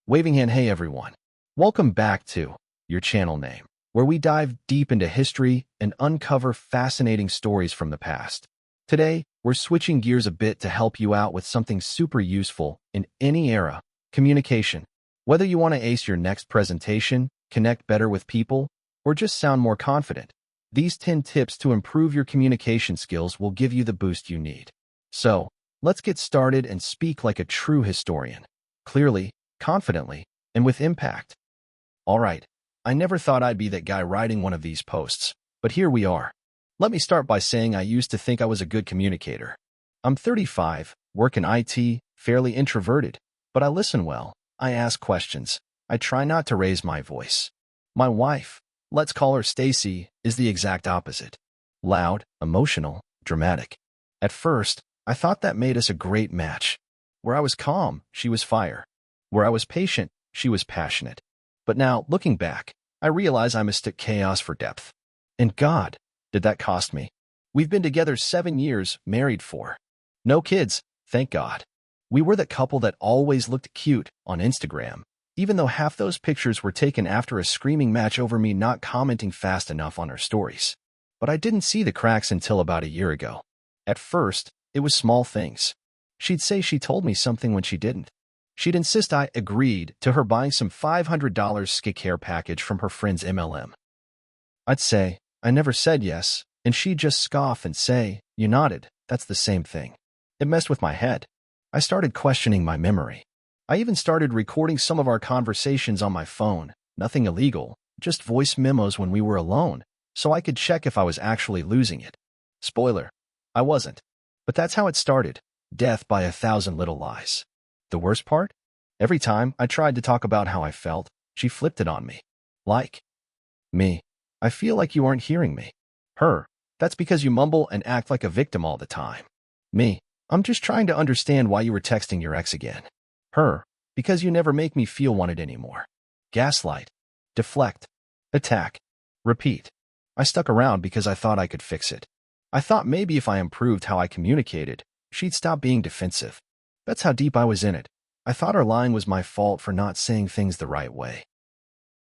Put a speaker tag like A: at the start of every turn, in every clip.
A: Waving hand, hey everyone. Welcome back to your channel name, where we dive deep into history and uncover fascinating stories from the past. Today, we're switching gears a bit to help you out with something super useful in any era, communication. Whether you want to ace your next presentation, connect better with people, or just sound more confident, these 10 tips to improve your communication skills will give you the boost you need. So, let's get started and speak like a true historian. Clearly, confidently, and with impact. All right, I never thought I'd be that guy writing one of these posts, but here we are. Let me start by saying I used to think I was a good communicator. I'm 35, work in IT, fairly introverted, but I listen well. I ask questions. I try not to raise my voice. My wife, let's call her Stacy, is the exact opposite. Loud, emotional, dramatic. At first, I thought that made us a great match. Where I was calm, she was fire. Where I was patient, she was passionate. But now, looking back, I realize I mistook chaos for depth. And God, did that cost me? We've been together 7 years, married 4. No kids, thank God. We were that couple that always looked cute on Instagram, even though half those pictures were taken after a screaming match over me not commenting fast enough on her stories. But I didn't see the cracks until about a year ago. At first, it was small things. She'd say she told me something when she didn't. She'd insist I agreed to her buying some $500 skincare package from her friend's MLM. I'd say, I never said yes, and she'd just scoff and say, you nodded, that's the same thing. It messed with my head. I started questioning my memory. I even started recording some of our conversations on my phone, nothing illegal, just voice memos when we were alone, so I could check if I was actually losing it. Spoiler, I wasn't. But that's how it started, death by 1,000 little lies. The worst part? Every time I tried to talk about how I felt, she flipped it on me. Like, me, I feel like you aren't hearing me. Her, that's because you mumble and act like a victim all the time. Me, I'm just trying to understand why you were texting your ex again. Her, because you never make me feel wanted anymore. Gaslight, deflect, attack, repeat. I stuck around because I thought I could fix it. I thought maybe if I improved how I communicated, she'd stop being defensive. That's how deep I was in it. I thought her lying was my fault for not saying things the right way.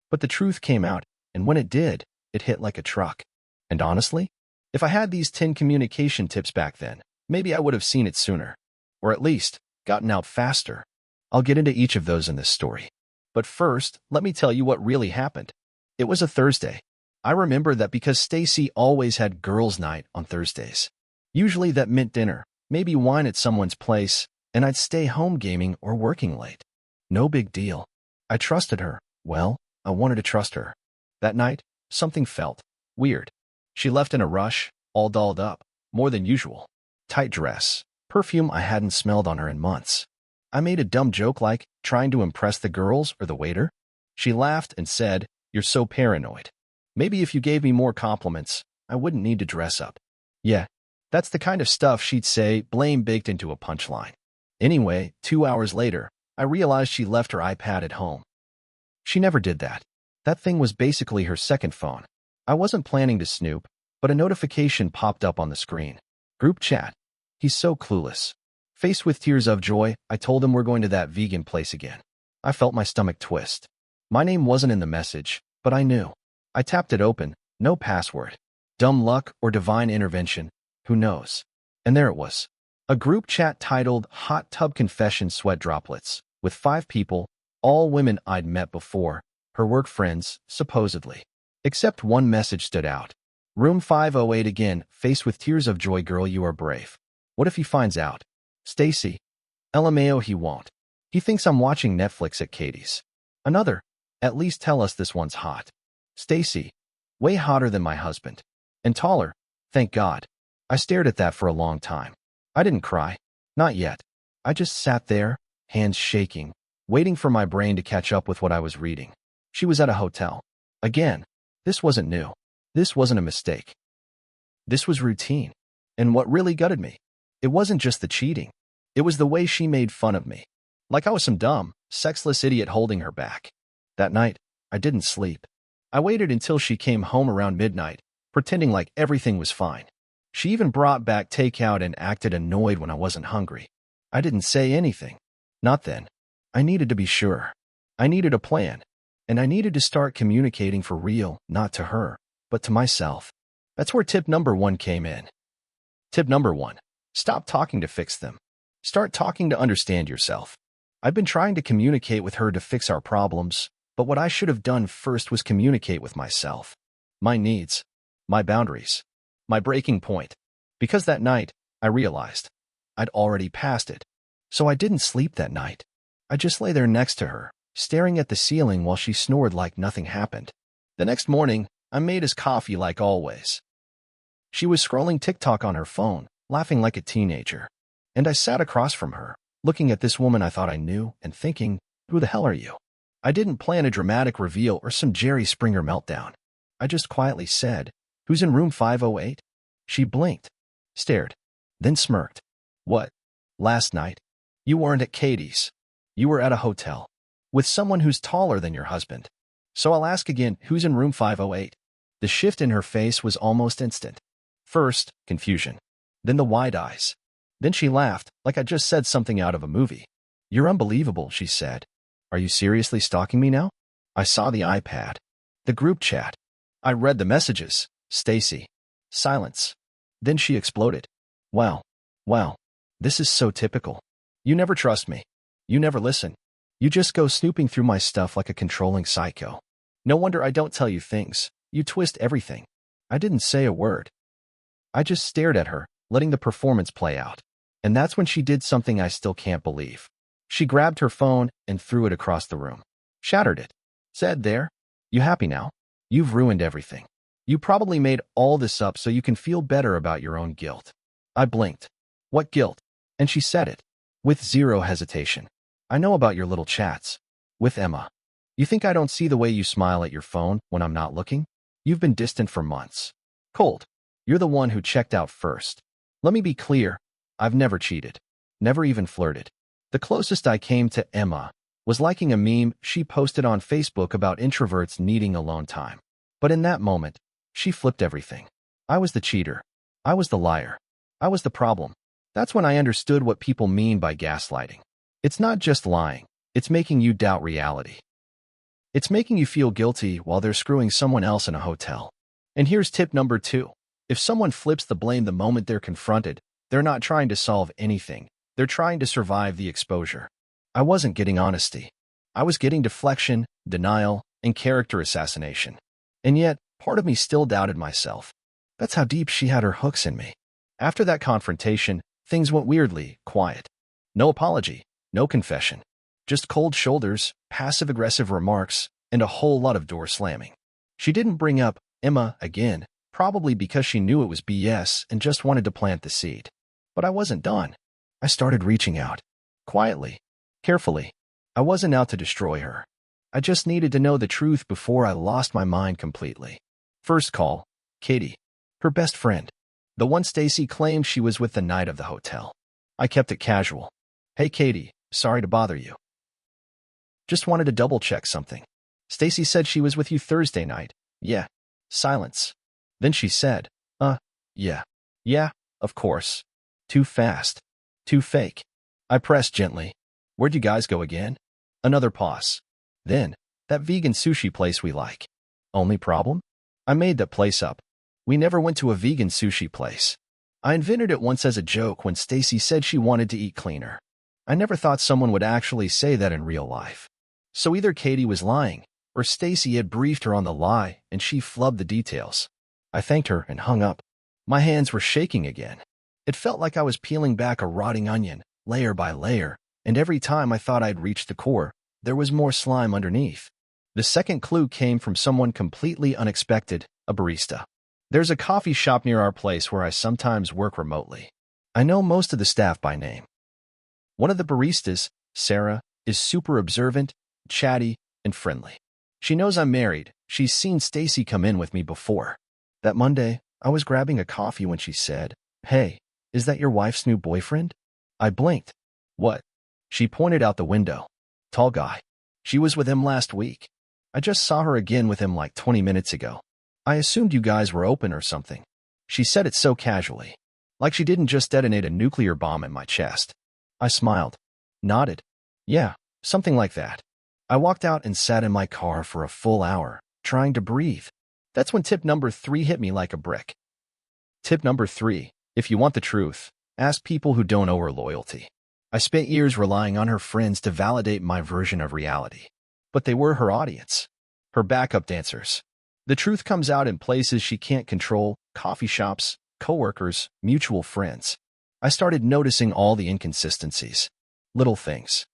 A: But the truth came out, and when it did, it hit like a truck. And honestly, if I had these 10 communication tips back then, maybe I would have seen it sooner. Or at least, gotten out faster. I'll get into each of those in this story. But first, let me tell you what really happened. It was a Thursday. I remember that because Stacy always had girls' night on Thursdays. Usually that meant dinner, maybe wine at someone's place, and I'd stay home gaming or working late. No big deal. I trusted her. Well, I wanted to trust her. That night, something felt weird. She left in a rush, all dolled up, more than usual. Tight dress, perfume I hadn't smelled on her in months. I made a dumb joke like trying to impress the girls or the waiter. She laughed and said, "You're so paranoid. Maybe if you gave me more compliments, I wouldn't need to dress up." Yeah, that's the kind of stuff she'd say, blame baked into a punchline. Anyway, 2 hours later, I realized she left her iPad at home. She never did that. That thing was basically her second phone. I wasn't planning to snoop, but a notification popped up on the screen. Group chat. He's so clueless. Faced with tears of joy, I told him we're going to that vegan place again. I felt my stomach twist. My name wasn't in the message, but I knew. I tapped it open, no password. Dumb luck or divine intervention, who knows? And there it was. A group chat titled Hot Tub Confession Sweat Droplets, with 5 people, all women I'd met before, her work friends, supposedly. Except one message stood out. Room 508 again, faced with tears of joy, girl, you are brave. What if he finds out? Stacy. LMAO, he won't. He thinks I'm watching Netflix at Katie's. Another. At least tell us this one's hot. Stacy. Way hotter than my husband. And taller. Thank God. I stared at that for a long time. I didn't cry. Not yet. I just sat there, hands shaking, waiting for my brain to catch up with what I was reading. She was at a hotel. Again. This wasn't new. This wasn't a mistake. This was routine. And what really gutted me, it wasn't just the cheating. It was the way she made fun of me. Like I was some dumb, sexless idiot holding her back. That night, I didn't sleep. I waited until she came home around midnight, pretending like everything was fine. She even brought back takeout and acted annoyed when I wasn't hungry. I didn't say anything. Not then. I needed to be sure. I needed a plan, and I needed to start communicating for real, not to her, but to myself. That's where tip number 1 came in. Tip number 1. Stop talking to fix them. Start talking to understand yourself. I've been trying to communicate with her to fix our problems, but what I should have done first was communicate with myself. My needs, my boundaries, my breaking point. Because that night, I realized I'd already passed it. So I didn't sleep that night. I just lay there next to her, staring at the ceiling while she snored like nothing happened. The next morning, I made us coffee like always. She was scrolling TikTok on her phone, laughing like a teenager. And I sat across from her, looking at this woman I thought I knew and thinking, who the hell are you? I didn't plan a dramatic reveal or some Jerry Springer meltdown. I just quietly said, who's in room 508? She blinked, stared, then smirked. What? Last night? You weren't at Katie's. You were at a hotel. With someone who's taller than your husband. So I'll ask again, who's in room 508? The shift in her face was almost instant. First, confusion. Then the wide eyes. Then she laughed, like I just said something out of a movie. You're unbelievable, she said. Are you seriously stalking me now? I saw the iPad. The group chat. I read the messages. Stacy. Silence. Then she exploded. Wow. This is so typical. You never trust me. You never listen. You just go snooping through my stuff like a controlling psycho. No wonder I don't tell you things. You twist everything. I didn't say a word. I just stared at her, letting the performance play out. And that's when she did something I still can't believe. She grabbed her phone and threw it across the room. Shattered it. Said, there? You happy now? You've ruined everything. You probably made all this up so you can feel better about your own guilt. I blinked. What guilt? And she said it. With zero hesitation. I know about your little chats. With Emma. You think I don't see the way you smile at your phone when I'm not looking? You've been distant for months. Cold. You're the one who checked out first. Let me be clear. I've never cheated. Never even flirted. The closest I came to Emma was liking a meme she posted on Facebook about introverts needing alone time. But in that moment, she flipped everything. I was the cheater. I was the liar. I was the problem. That's when I understood what people mean by gaslighting. It's not just lying. It's making you doubt reality. It's making you feel guilty while they're screwing someone else in a hotel. And here's tip number 2. If someone flips the blame the moment they're confronted, they're not trying to solve anything. They're trying to survive the exposure. I wasn't getting honesty. I was getting deflection, denial, and character assassination. And yet, part of me still doubted myself. That's how deep she had her hooks in me. After that confrontation, things went weirdly quiet. No apology, no confession. Just cold shoulders, passive-aggressive remarks, and a whole lot of door slamming. She didn't bring up Emma again, probably because she knew it was BS and just wanted to plant the seed. But I wasn't done. I started reaching out. Quietly. Carefully. I wasn't out to destroy her. I just needed to know the truth before I lost my mind completely. First call, Katie. Her best friend. The one Stacy claimed she was with the night of the hotel. I kept it casual. Hey Katie, sorry to bother you. Just wanted to double-check something. Stacy said she was with you Thursday night. Yeah. Silence. Then she said, yeah. Yeah, of course. Too fast. Too fake. I pressed gently. Where'd you guys go again? Another pause. Then, that vegan sushi place we like. Only problem? I made that place up. We never went to a vegan sushi place. I invented it once as a joke when Stacy said she wanted to eat cleaner. I never thought someone would actually say that in real life. So either Katie was lying, or Stacy had briefed her on the lie and she flubbed the details. I thanked her and hung up. My hands were shaking again. It felt like I was peeling back a rotting onion, layer by layer, and every time I thought I'd reached the core, there was more slime underneath. The second clue came from someone completely unexpected, a barista. There's a coffee shop near our place where I sometimes work remotely. I know most of the staff by name. One of the baristas, Sarah, is super observant, chatty, and friendly. She knows I'm married. She's seen Stacy come in with me before. That Monday, I was grabbing a coffee when she said, "Hey, is that your wife's new boyfriend?" I blinked. What? She pointed out the window. Tall guy. She was with him last week. I just saw her again with him like 20 minutes ago. I assumed you guys were open or something. She said it so casually, like she didn't just detonate a nuclear bomb in my chest. I smiled. Nodded. Yeah, something like that. I walked out and sat in my car for a full hour, trying to breathe. That's when tip number 3 hit me like a brick. Tip number 3, if you want the truth, ask people who don't owe her loyalty. I spent years relying on her friends to validate my version of reality. But they were her audience, her backup dancers. The truth comes out in places she can't control: coffee shops, coworkers, mutual friends. I started noticing all the inconsistencies. Little things.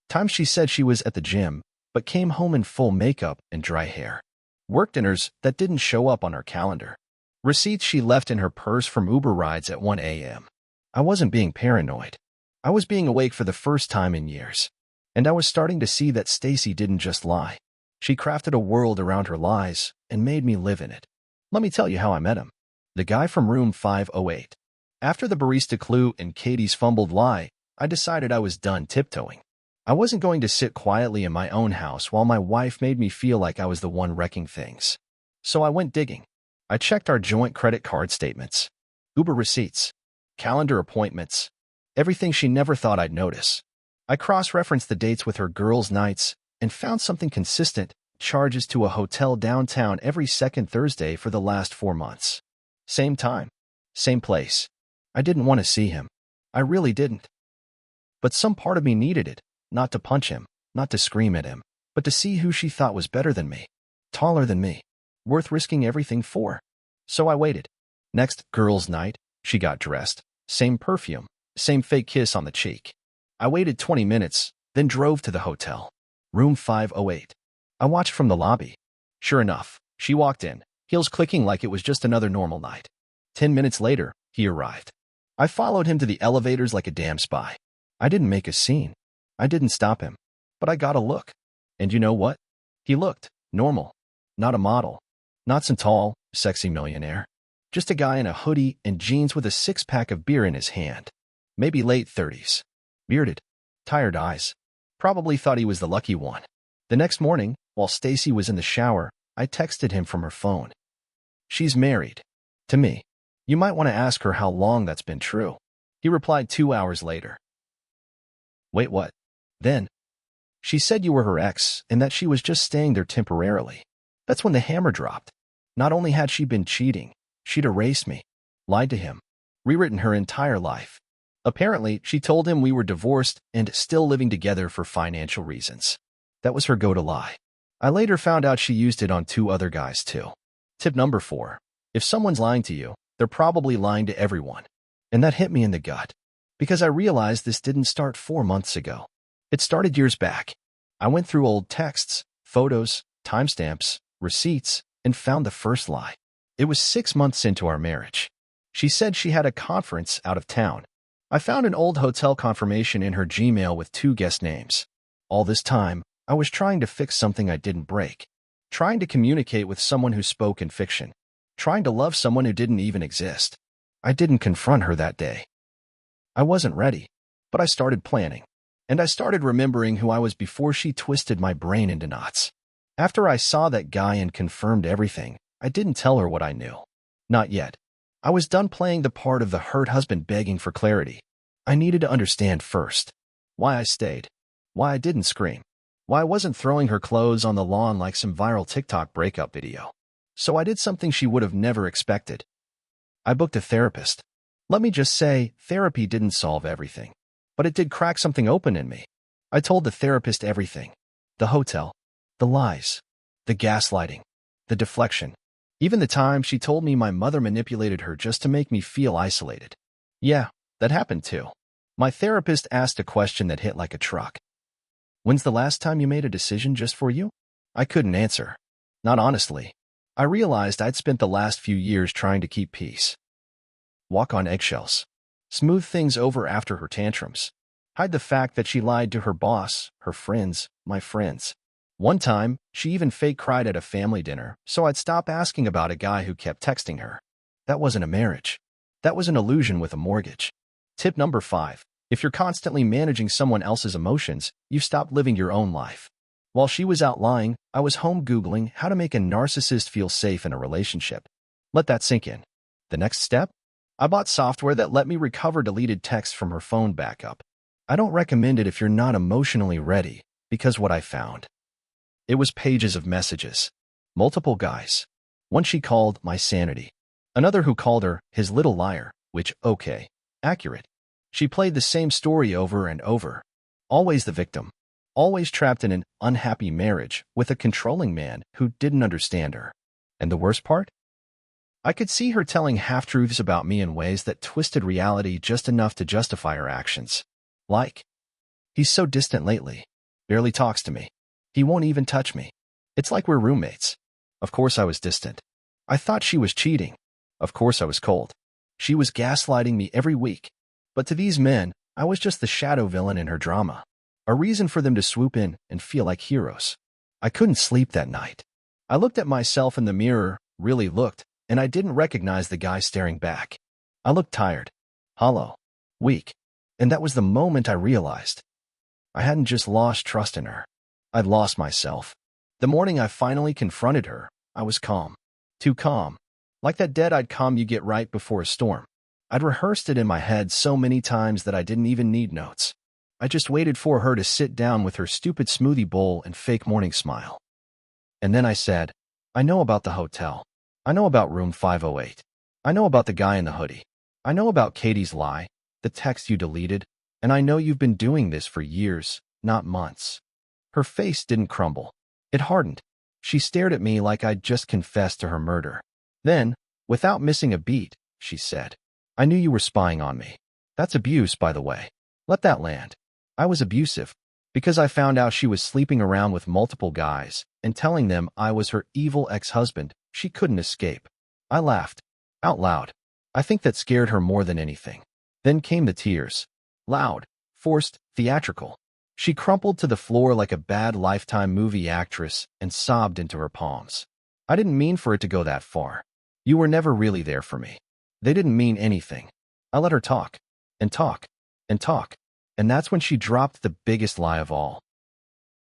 A: Times she said she was at the gym, but came home in full makeup and dry hair. Work dinners that didn't show up on her calendar. Receipts she left in her purse from Uber rides at 1 a.m. I wasn't being paranoid. I was being awake for the first time in years. And I was starting to see that Stacy didn't just lie. She crafted a world around her lies and made me live in it. Let me tell you how I met him. The guy from room 508. After the barista clue and Katie's fumbled lie, I decided I was done tiptoeing. I wasn't going to sit quietly in my own house while my wife made me feel like I was the one wrecking things. So I went digging. I checked our joint credit card statements, Uber receipts, calendar appointments, everything she never thought I'd notice. I cross-referenced the dates with her girls' nights and found something consistent: charges to a hotel downtown every second Thursday for the last 4 months. Same time, same place. I didn't want to see him. I really didn't. But some part of me needed it, not to punch him, not to scream at him, but to see who she thought was better than me, taller than me, worth risking everything for. So I waited. Next girls' night, she got dressed. Same perfume, same fake kiss on the cheek. I waited 20 minutes, then drove to the hotel. Room 508. I watched from the lobby. Sure enough, she walked in, heels clicking like it was just another normal night. 10 minutes later, he arrived. I followed him to the elevators like a damn spy. I didn't make a scene. I didn't stop him. But I got a look. And you know what? He looked normal. Not a model. Not some tall, sexy millionaire. Just a guy in a hoodie and jeans with a 6-pack of beer in his hand. Maybe late 30s. Bearded. Tired eyes. Probably thought he was the lucky one. The next morning, while Stacy was in the shower, I texted him from her phone. She's married. To me. You might want to ask her how long that's been true. He replied 2 hours later. Wait, what? Then? She said you were her ex and that she was just staying there temporarily. That's when the hammer dropped. Not only had she been cheating, she'd erased me, lied to him, rewritten her entire life. Apparently, she told him we were divorced and still living together for financial reasons. That was her go-to lie. I later found out she used it on 2 other guys too. Tip number 4. If someone's lying to you, they're probably lying to everyone. And that hit me in the gut. Because I realized this didn't start 4 months ago. It started years back. I went through old texts, photos, timestamps, receipts, and found the first lie. It was 6 months into our marriage. She said she had a conference out of town. I found an old hotel confirmation in her Gmail with 2 guest names. All this time, I was trying to fix something I didn't break. Trying to communicate with someone who spoke in fiction. Trying to love someone who didn't even exist. I didn't confront her that day. I wasn't ready, but I started planning. And I started remembering who I was before she twisted my brain into knots. After I saw that guy and confirmed everything, I didn't tell her what I knew. Not yet. I was done playing the part of the hurt husband begging for clarity. I needed to understand first. Why I stayed. Why I didn't scream. Why I wasn't throwing her clothes on the lawn like some viral TikTok breakup video. So I did something she would have never expected. I booked a therapist. Let me just say, therapy didn't solve everything. But it did crack something open in me. I told the therapist everything. The hotel. The lies. The gaslighting. The deflection. Even the time she told me my mother manipulated her just to make me feel isolated. Yeah, that happened too. My therapist asked a question that hit like a truck. When's the last time you made a decision just for you? I couldn't answer. Not honestly. I realized I'd spent the last few years trying to keep peace. Walk on eggshells. Smooth things over after her tantrums. Hide the fact that she lied to her boss, her friends, my friends. One time, she even fake cried at a family dinner, so I'd stop asking about a guy who kept texting her. That wasn't a marriage. That was an illusion with a mortgage. Tip number 5. If you're constantly managing someone else's emotions, you've stopped living your own life. While she was out lying, I was home Googling how to make a narcissist feel safe in a relationship. Let that sink in. The next step? I bought software that let me recover deleted texts from her phone backup. I don't recommend it if you're not emotionally ready, Because what I found. It was pages of messages. Multiple guys. One she called my sanity. Another who called her his little liar, which, okay, accurate. She played the same story over and over. Always the victim. Always trapped in an unhappy marriage with a controlling man who didn't understand her. And the worst part? I could see her telling half-truths about me in ways that twisted reality just enough to justify her actions. Like, he's so distant lately. Barely talks to me. He won't even touch me. It's like we're roommates. Of course I was distant. I thought she was cheating. Of course I was cold. She was gaslighting me every week. But to these men, I was just the shadow villain in her drama. A reason for them to swoop in and feel like heroes. I couldn't sleep that night. I looked at myself in the mirror, really looked, and I didn't recognize the guy staring back. I looked tired, hollow, weak, and that was the moment I realized. I hadn't just lost trust in her. I'd lost myself. The morning I finally confronted her, I was calm. Too calm. Like that dead-eyed calm you get right before a storm. I'd rehearsed it in my head so many times that I didn't even need notes. I just waited for her to sit down with her stupid smoothie bowl and fake morning smile. And then I said, I know about the hotel. I know about room 508. I know about the guy in the hoodie. I know about Katie's lie, the text you deleted, and I know you've been doing this for years, not months. Her face didn't crumble. It hardened. She stared at me like I'd just confessed to her murder. Then, without missing a beat, she said, I knew you were spying on me. That's abuse, by the way. Let that land. I was abusive because I found out she was sleeping around with multiple guys and telling them I was her evil ex-husband. She couldn't escape. I laughed. Out loud. I think that scared her more than anything. Then came the tears. Loud, forced, theatrical. She crumpled to the floor like a bad Lifetime movie actress and sobbed into her palms. I didn't mean for it to go that far. You were never really there for me. They didn't mean anything. I let her talk, and talk, and talk. And that's when she dropped the biggest lie of all.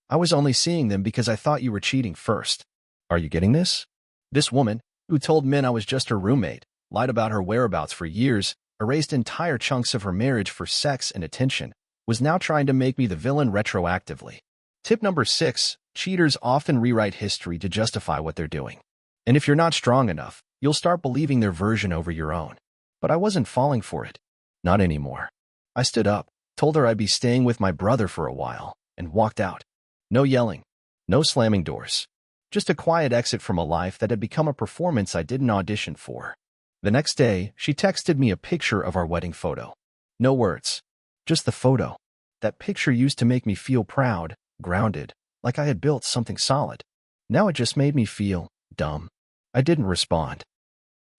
A: I was only seeing them because I thought you were cheating first. Are you getting this? This woman, who told men I was just her roommate, lied about her whereabouts for years, erased entire chunks of her marriage for sex and attention, was now trying to make me the villain retroactively. Tip number 6, cheaters often rewrite history to justify what they're doing. And if you're not strong enough, you'll start believing their version over your own. But I wasn't falling for it. Not anymore. I stood up, told her I'd be staying with my brother for a while, and walked out. No yelling. No slamming doors. Just a quiet exit from a life that had become a performance I didn't audition for. The next day, she texted me a picture of our wedding photo. No words. Just the photo. That picture used to make me feel proud, grounded, like I had built something solid. Now it just made me feel dumb. I didn't respond.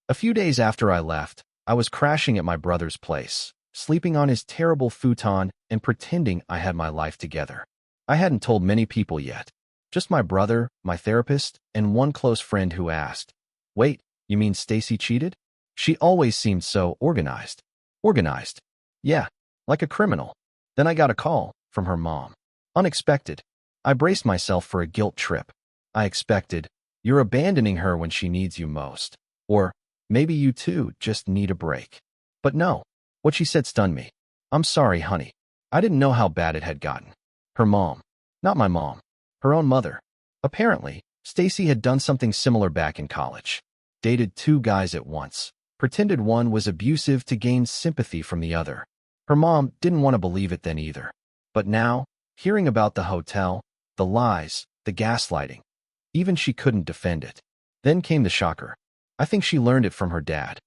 A: A few days after I left, I was crashing at my brother's place, sleeping on his terrible futon and pretending I had my life together. I hadn't told many people yet. Just my brother, my therapist, and one close friend who asked, Wait, you mean Stacy cheated? She always seemed so organized. Organized. Yeah, like a criminal. Then I got a call from her mom. Unexpected. I braced myself for a guilt trip. I expected, you're abandoning her when she needs you most. Or, maybe you too just need a break. But no. What she said stunned me. I'm sorry, honey. I didn't know how bad it had gotten. Her mom. Not my mom. Her own mother. Apparently, Stacy had done something similar back in college. Dated 2 guys at once. Pretended one was abusive to gain sympathy from the other. Her mom didn't want to believe it then either. But now, hearing about the hotel, the lies, the gaslighting, even she couldn't defend it. Then came the shocker. I think she learned it from her dad.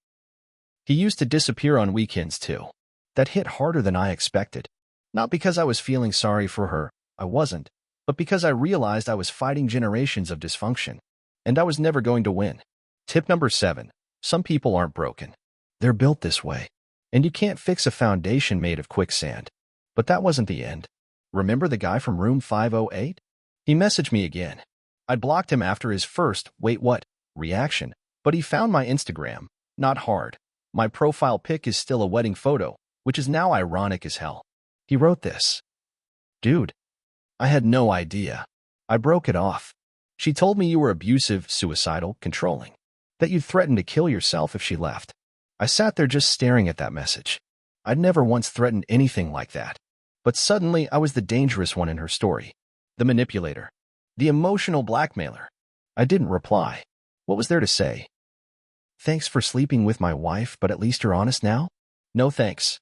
A: He used to disappear on weekends too. That hit harder than I expected. Not because I was feeling sorry for her, I wasn't, but because I realized I was fighting generations of dysfunction, and I was never going to win. Tip number 7. Some people aren't broken. They're built this way. And you can't fix a foundation made of quicksand. But that wasn't the end. Remember the guy from room 508? He messaged me again. I'd blocked him after his first, wait what, reaction, but he found my Instagram. Not hard. My profile pic is still a wedding photo, which is now ironic as hell. He wrote this. Dude. I had no idea. I broke it off. She told me you were abusive, suicidal, controlling. That you'd threaten to kill yourself if she left. I sat there just staring at that message. I'd never once threatened anything like that. But suddenly I was the dangerous one in her story. The manipulator. The emotional blackmailer. I didn't reply. What was there to say? Thanks for sleeping with my wife, but at least you're honest now? No thanks.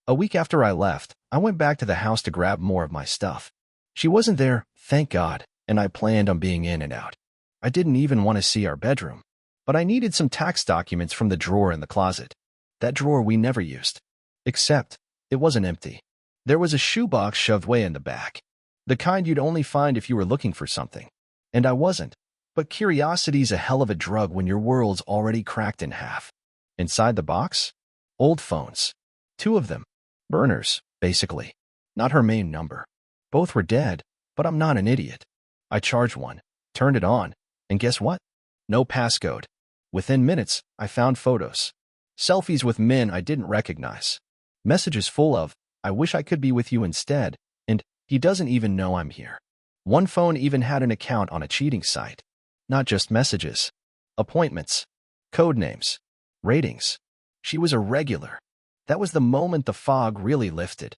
A: A week after I left, I went back to the house to grab more of my stuff. She wasn't there, thank God, and I planned on being in and out. I didn't even want to see our bedroom, but I needed some tax documents from the drawer in the closet. That drawer we never used. Except, it wasn't empty. There was a shoebox shoved way in the back. The kind you'd only find if you were looking for something. And I wasn't. But curiosity's a hell of a drug when your world's already cracked in half. Inside the box? Old phones. 2 of them. Burners, basically. Not her main number. Both were dead, but I'm not an idiot. I charged one, turned it on, and guess what? No passcode. Within minutes, I found photos. Selfies with men I didn't recognize. Messages full of, I wish I could be with you instead, and he doesn't even know I'm here. One phone even had an account on a cheating site. Not just messages. Appointments. Code names. Ratings. She was a regular. That was the moment the fog really lifted.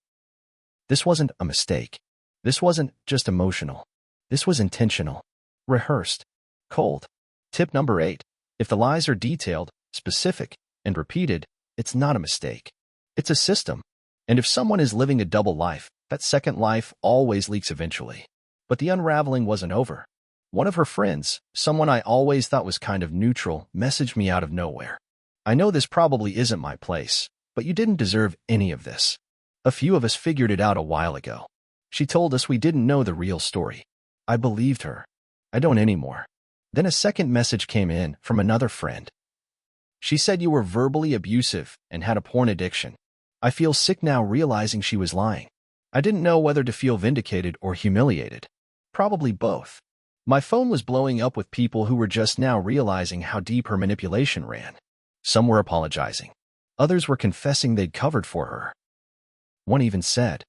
A: This wasn't a mistake. This wasn't just emotional. This was intentional. Rehearsed. Cold. Tip number 8. If the lies are detailed, specific, and repeated, it's not a mistake. It's a system. And if someone is living a double life, that second life always leaks eventually. But the unraveling wasn't over. One of her friends, someone I always thought was kind of neutral, messaged me out of nowhere. I know this probably isn't my place, but you didn't deserve any of this. A few of us figured it out a while ago. She told us we didn't know the real story. I believed her. I don't anymore. Then a second message came in from another friend. She said you were verbally abusive and had a porn addiction. I feel sick now realizing she was lying. I didn't know whether to feel vindicated or humiliated. Probably both. My phone was blowing up with people who were just now realizing how deep her manipulation ran. Some were apologizing. Others were confessing they'd covered for her. One even said,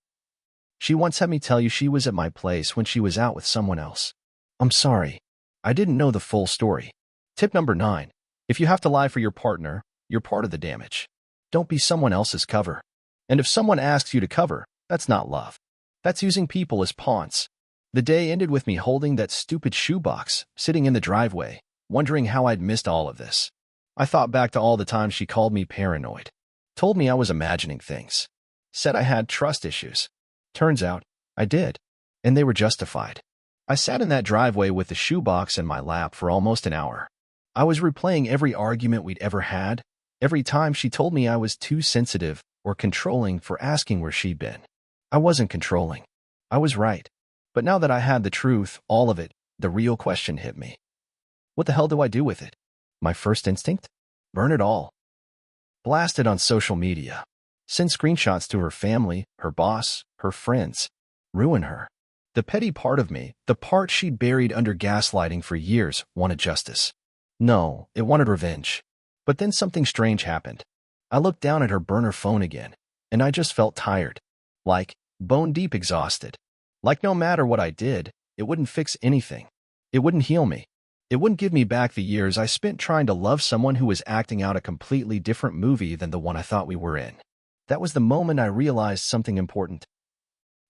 A: "She once had me tell you she was at my place when she was out with someone else. I'm sorry. I didn't know the full story." Tip number 9. If you have to lie for your partner, you're part of the damage. Don't be someone else's cover. And if someone asks you to cover, that's not love. That's using people as pawns. The day ended with me holding that stupid shoebox, sitting in the driveway, wondering how I'd missed all of this. I thought back to all the times she called me paranoid, told me I was imagining things, said I had trust issues. Turns out, I did, and they were justified. I sat in that driveway with the shoebox in my lap for almost an hour. I was replaying every argument we'd ever had, every time she told me I was too sensitive or controlling for asking where she'd been. I wasn't controlling. I was right. But now that I had the truth, all of it, the real question hit me. What the hell do I do with it? My first instinct? Burn it all. Blast it on social media. Send screenshots to her family, her boss, her friends. Ruin her. The petty part of me, the part she'd buried under gaslighting for years, wanted justice. No, it wanted revenge. But then something strange happened. I looked down at her burner phone again, and I just felt tired. Like, bone-deep exhausted. Like no matter what I did, it wouldn't fix anything. It wouldn't heal me. It wouldn't give me back the years I spent trying to love someone who was acting out a completely different movie than the one I thought we were in. That was the moment I realized something important.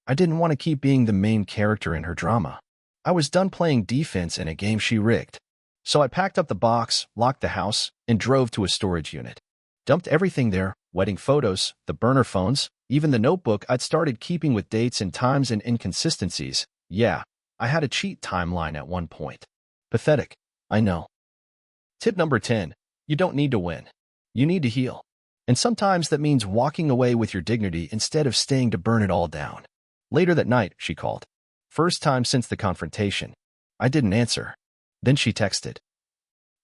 A: I didn't want to keep being the main character in her drama. I was done playing defense in a game she rigged. So I packed up the box, locked the house, and drove to a storage unit. Dumped everything there, wedding photos, the burner phones, even the notebook I'd started keeping with dates and times and inconsistencies. Yeah, I had a cheat timeline at one point. Pathetic, I know. Tip number 10. You don't need to win. You need to heal. And sometimes that means walking away with your dignity instead of staying to burn it all down. Later that night, she called. First time since the confrontation. I didn't answer. Then she texted.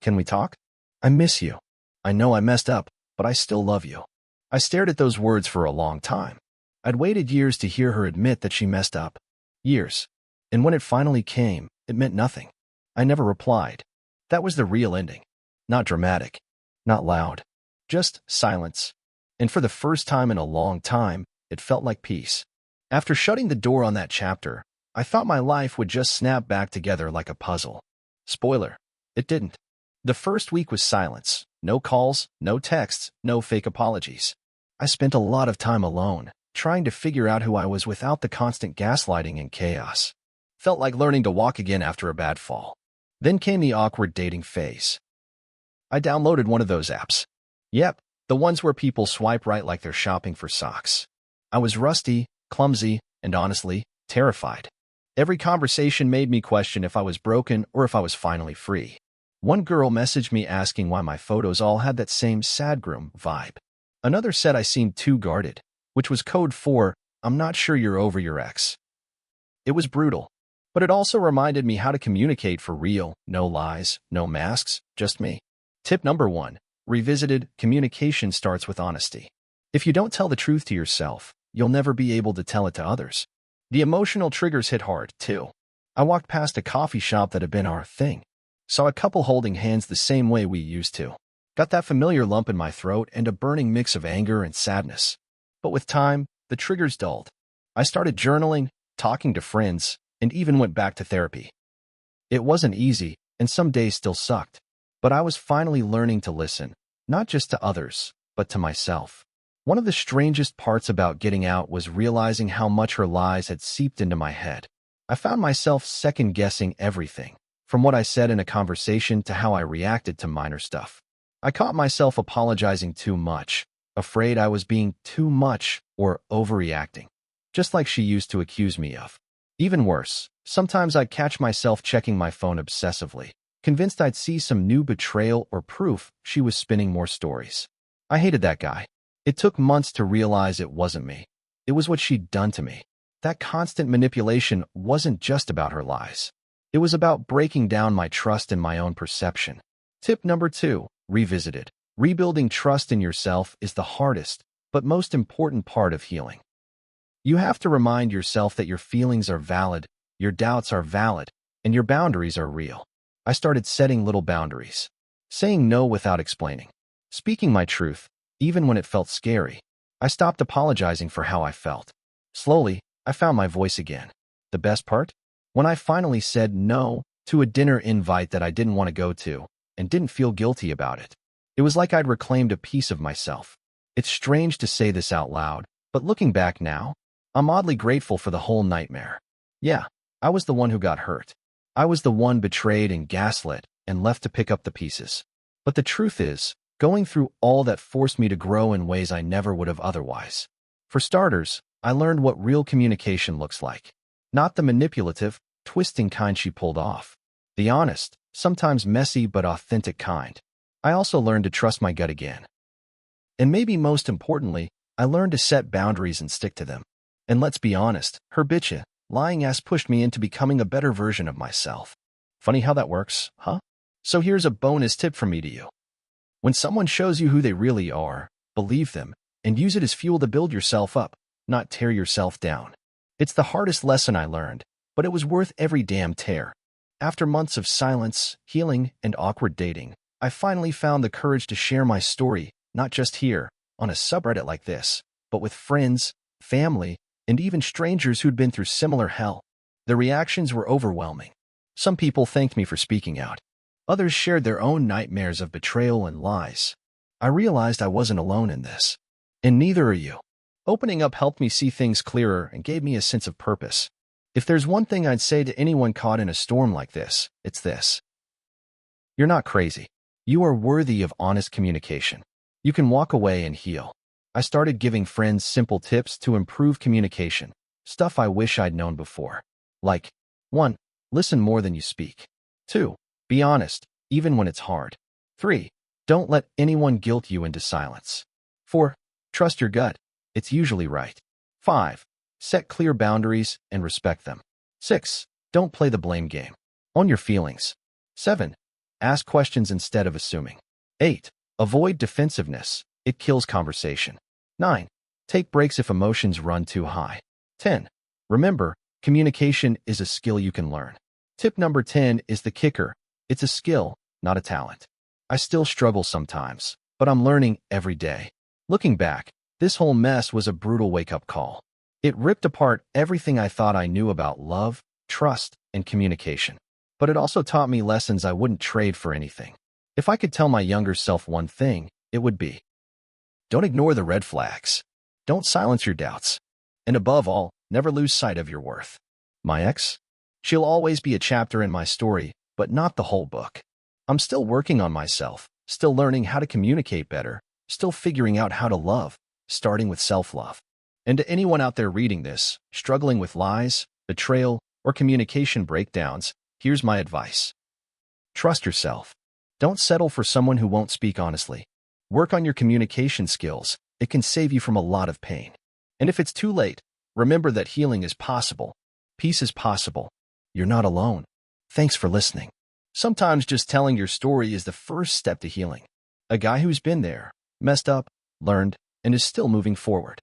A: "Can we talk? I miss you. I know I messed up, but I still love you." I stared at those words for a long time. I'd waited years to hear her admit that she messed up. Years. And when it finally came, it meant nothing. I never replied. That was the real ending. Not dramatic. Not loud. Just silence. And for the first time in a long time, it felt like peace. After shutting the door on that chapter, I thought my life would just snap back together like a puzzle. Spoiler, it didn't. The first week was silence. No calls, no texts, no fake apologies. I spent a lot of time alone, trying to figure out who I was without the constant gaslighting and chaos. Felt like learning to walk again after a bad fall. Then came the awkward dating phase. I downloaded one of those apps. Yep, the ones where people swipe right like they're shopping for socks. I was rusty, clumsy, and honestly, terrified. Every conversation made me question if I was broken or if I was finally free. One girl messaged me asking why my photos all had that same sad groom vibe. Another said I seemed too guarded, which was code for, I'm not sure you're over your ex. It was brutal, but it also reminded me how to communicate for real, no lies, no masks, just me. Tip number 1. Revisited, communication starts with honesty. If you don't tell the truth to yourself, you'll never be able to tell it to others. The emotional triggers hit hard, too. I walked past a coffee shop that had been our thing. Saw a couple holding hands the same way we used to. Got that familiar lump in my throat and a burning mix of anger and sadness. But with time, the triggers dulled. I started journaling, talking to friends, and even went back to therapy. It wasn't easy, and some days still sucked. But I was finally learning to listen, not just to others, but to myself. One of the strangest parts about getting out was realizing how much her lies had seeped into my head. I found myself second-guessing everything, from what I said in a conversation to how I reacted to minor stuff. I caught myself apologizing too much, afraid I was being too much or overreacting, just like she used to accuse me of. Even worse, sometimes I'd catch myself checking my phone obsessively, convinced I'd see some new betrayal or proof she was spinning more stories. I hated that guy. It took months to realize it wasn't me. It was what she'd done to me. That constant manipulation wasn't just about her lies. It was about breaking down my trust in my own perception. Tip number 2. Revisited. Rebuilding trust in yourself is the hardest, but most important part of healing. You have to remind yourself that your feelings are valid, your doubts are valid, and your boundaries are real. I started setting little boundaries. Saying no without explaining. Speaking my truth, even when it felt scary. I stopped apologizing for how I felt. Slowly, I found my voice again. The best part? When I finally said no to a dinner invite that I didn't want to go to and didn't feel guilty about it. It was like I'd reclaimed a piece of myself. It's strange to say this out loud, but looking back now, I'm oddly grateful for the whole nightmare. Yeah, I was the one who got hurt. I was the one betrayed and gaslit and left to pick up the pieces. But the truth is, going through all that forced me to grow in ways I never would have otherwise. For starters, I learned what real communication looks like. Not the manipulative, twisting kind she pulled off. The honest, sometimes messy but authentic kind. I also learned to trust my gut again. And maybe most importantly, I learned to set boundaries and stick to them. And let's be honest, her bitchin', lying ass pushed me into becoming a better version of myself. Funny how that works, huh? So here's a bonus tip from me to you. When someone shows you who they really are, believe them, and use it as fuel to build yourself up, not tear yourself down. It's the hardest lesson I learned, but it was worth every damn tear. After months of silence, healing, and awkward dating, I finally found the courage to share my story, not just here, on a subreddit like this, but with friends, family, and even strangers who'd been through similar hell. The reactions were overwhelming. Some people thanked me for speaking out. Others shared their own nightmares of betrayal and lies. I realized I wasn't alone in this. And neither are you. Opening up helped me see things clearer and gave me a sense of purpose. If there's one thing I'd say to anyone caught in a storm like this, it's this. You're not crazy. You are worthy of honest communication. You can walk away and heal. I started giving friends simple tips to improve communication, stuff I wish I'd known before. Like, 1. Listen more than you speak. 2. Be honest, even when it's hard. 3. Don't let anyone guilt you into silence. 4. Trust your gut. It's usually right. 5. Set clear boundaries and respect them. 6. Don't play the blame game. Own your feelings. 7. Ask questions instead of assuming. 8. Avoid defensiveness. It kills conversation. 9. Take breaks if emotions run too high. 10. Remember, communication is a skill you can learn. Tip number 10 is the kicker. It's a skill, not a talent. I still struggle sometimes, but I'm learning every day. Looking back, this whole mess was a brutal wake-up call. It ripped apart everything I thought I knew about love, trust, and communication. But it also taught me lessons I wouldn't trade for anything. If I could tell my younger self one thing, it would be, don't ignore the red flags. Don't silence your doubts. And above all, never lose sight of your worth. My ex? She'll always be a chapter in my story, but not the whole book. I'm still working on myself, still learning how to communicate better, still figuring out how to love, starting with self-love. And to anyone out there reading this, struggling with lies, betrayal, or communication breakdowns, here's my advice. Trust yourself. Don't settle for someone who won't speak honestly. Work on your communication skills. It can save you from a lot of pain. And if it's too late, remember that healing is possible. Peace is possible. You're not alone. Thanks for listening. Sometimes just telling your story is the first step to healing. A guy who's been there, messed up, learned, and is still moving forward.